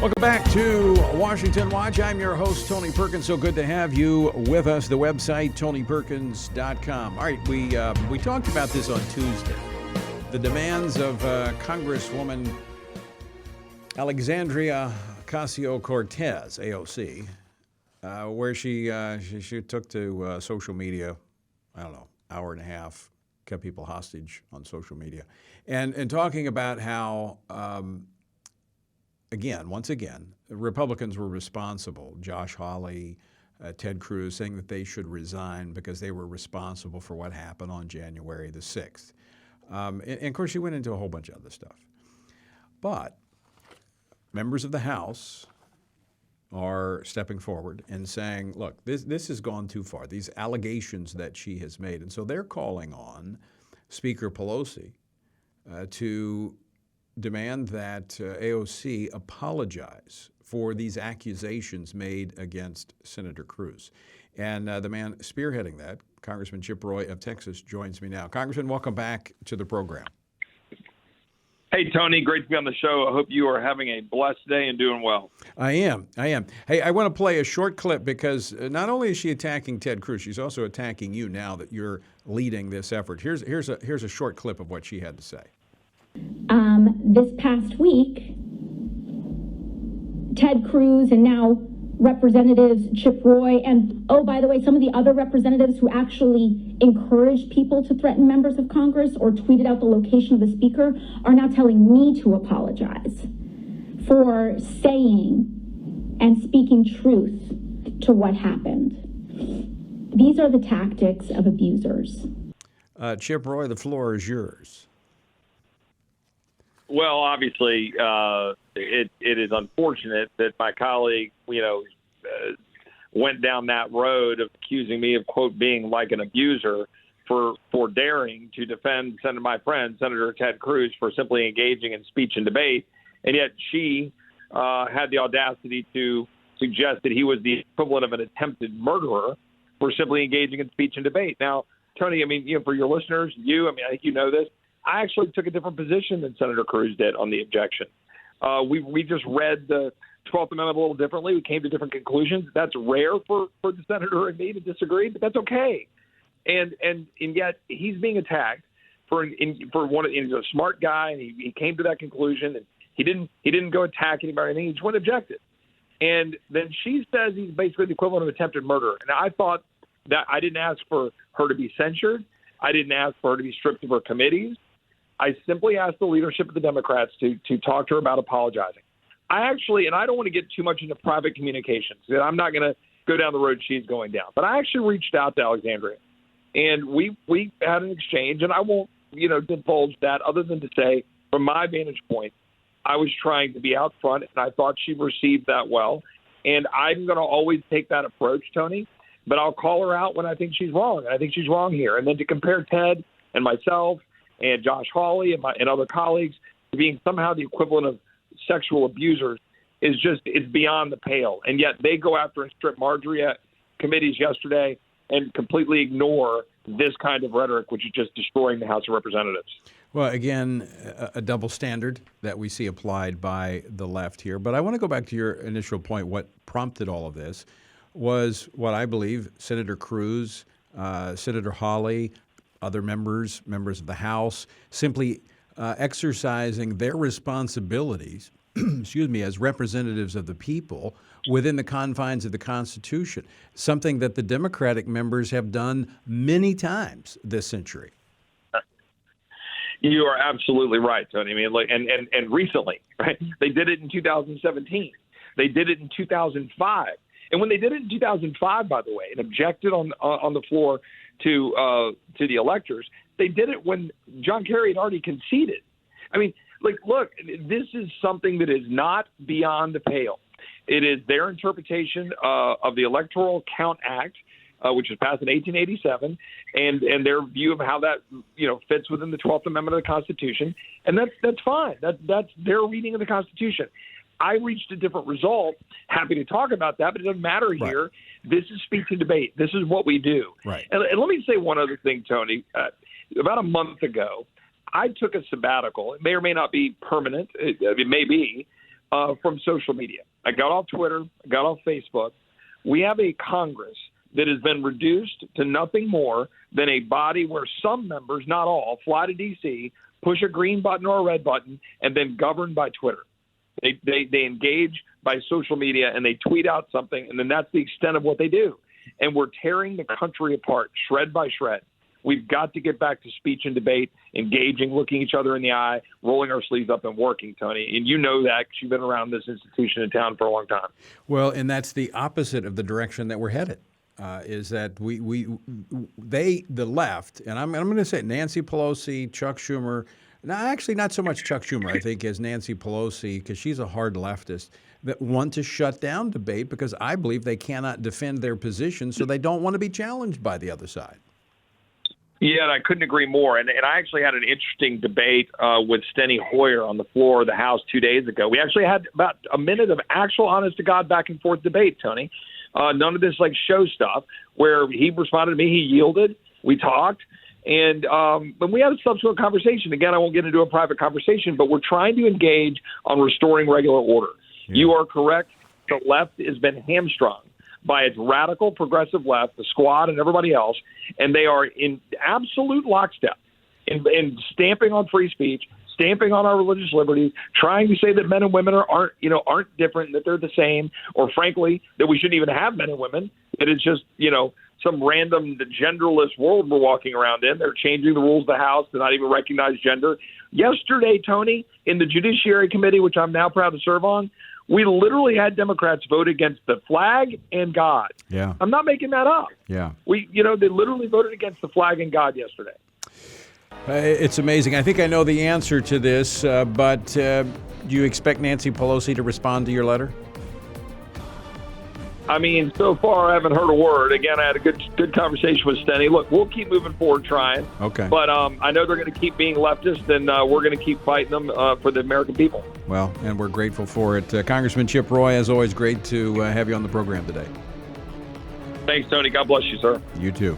Welcome back to Washington Watch. I'm your host, Tony Perkins. So good to have you with us. The website, tonyperkins.com. All right, we talked about this on Tuesday. The demands of Congresswoman Alexandria Ocasio-Cortez, AOC, where she took to social media, I don't know, hour and a half, kept people hostage on social media, and talking about how, once again, the Republicans were responsible. Josh Hawley, Ted Cruz, saying that they should resign because they were responsible for what happened on January the 6th. And of course, she went into a whole bunch of other stuff. But members of the House are stepping forward and saying, look, this has gone too far, these allegations that she has made. And so they're calling on Speaker Pelosi to demand that AOC apologize for these accusations made against Senator Cruz. And the man spearheading that, Congressman Chip Roy of Texas, joins me now. Congressman, welcome back to the program. Hey, Tony, great to be on the show. I hope you are having a blessed day and doing well. I am. Hey, I want to play a short clip because not only is she attacking Ted Cruz, she's also attacking you now that you're leading this effort. Here's a short clip of what she had to say. This past week, Ted Cruz and now Representatives Chip Roy and, oh, by the way, some of the other representatives who actually encouraged people to threaten members of Congress or tweeted out the location of the speaker are now telling me to apologize for saying and speaking truth to what happened. These are the tactics of abusers. Chip Roy, the floor is yours. Well, obviously, it is unfortunate that my colleague, went down that road of accusing me of, quote, being like an abuser for daring to defend my friend, Senator Ted Cruz, for simply engaging in speech and debate. And yet she had the audacity to suggest that he was the equivalent of an attempted murderer for simply engaging in speech and debate. Now, Tony, for your listeners, I think you know this. I actually took a different position than Senator Cruz did on the objection. We just read the 12th Amendment a little differently. We came to different conclusions. That's rare for the senator and me to disagree, but that's okay. And yet he's being attacked for one. He's a smart guy, and he came to that conclusion, and he didn't go attack anybody or anything. He just went objected. And then she says he's basically the equivalent of attempted murder. And I thought that I didn't ask for her to be censured. I didn't ask for her to be stripped of her committees. I simply asked the leadership of the Democrats to talk to her about apologizing. I don't want to get too much into private communications. I'm not going to go down the road she's going down. But I actually reached out to Alexandria, and we had an exchange, and I won't, divulge that other than to say, from my vantage point, I was trying to be out front, and I thought she received that well. And I'm going to always take that approach, Tony, but I'll call her out when I think she's wrong, and I think she's wrong here. And then to compare Ted and myself and Josh Hawley and other colleagues to being somehow the equivalent of sexual abusers it's beyond the pale. And yet they go after and strip Marjorie at committees yesterday and completely ignore this kind of rhetoric, which is just destroying the House of Representatives. Well, again, a double standard that we see applied by the left here. But I want to go back to your initial point. What prompted all of this was what I believe Senator Cruz, Senator Hawley, other members of the House, simply exercising their responsibilities, as representatives of the people within the confines of the Constitution, something that the Democratic members have done many times this century. You are absolutely right, Tony. And recently, right? They did it in 2017. They did it in 2005. And when they did it in 2005, by the way, and objected on the floor to the electors, they did it when John Kerry had already conceded. Look, this is something that is not beyond the pale. It is their interpretation of the Electoral Count Act, which was passed in 1887, and their view of how that fits within the 12th Amendment of the Constitution, and that's fine. That's their reading of the Constitution. I reached a different result. Happy to talk about that, but it doesn't matter here. Right. This is speech and debate. This is what we do. Right. And let me say one other thing, Tony. About a month ago, I took a sabbatical. It may or may not be permanent. It may be. from social media. I got off Twitter. I got off Facebook. We have a Congress that has been reduced to nothing more than a body where some members, not all, fly to D.C., push a green button or a red button, and then govern by Twitter. They engage by social media, and they tweet out something, and then that's the extent of what they do. And we're tearing the country apart, shred by shred. We've got to get back to speech and debate, engaging, looking each other in the eye, rolling our sleeves up and working, Tony. And you know that because you've been around this institution in town for a long time. Well, and that's the opposite of the direction that we're headed. Is that the left, and I'm going to say Nancy Pelosi, Chuck Schumer. No, actually, not so much Chuck Schumer, I think, as Nancy Pelosi, because she's a hard leftist, that want to shut down debate because I believe they cannot defend their position, so they don't want to be challenged by the other side. Yeah, and I couldn't agree more. And I actually had an interesting debate with Steny Hoyer on the floor of the House 2 days ago. We actually had about a minute of actual honest-to-God back-and-forth debate, Tony. None of this, show stuff, where he responded to me, he yielded, we talked. And we had a subsequent conversation. Again, I won't get into a private conversation, but we're trying to engage on restoring regular order. Yeah. You are correct. The left has been hamstrung by its radical progressive left, the Squad and everybody else, and they are in absolute lockstep in stamping on free speech, stamping on our religious liberties, trying to say that men and women aren't different, that they're the same, or frankly, that we shouldn't even have men and women, that it's just, some random genderless world we're walking around in. They're changing the rules of the House to not even recognize gender. Yesterday, Tony, in the Judiciary Committee, which I'm now proud to serve on, we literally had Democrats vote against the flag and God. Yeah. I'm not making that up. Yeah. They literally voted against the flag and God yesterday. It's amazing. I think I know the answer to this, but do you expect Nancy Pelosi to respond to your letter? I mean, so far I haven't heard a word. Again, I had a good conversation with Steny. Look, we'll keep moving forward trying. Okay. But I know they're going to keep being leftist, and we're going to keep fighting them for the American people. Well, and we're grateful for it. Congressman Chip Roy, as always, great to have you on the program today. Thanks, Tony. God bless you, sir. You too.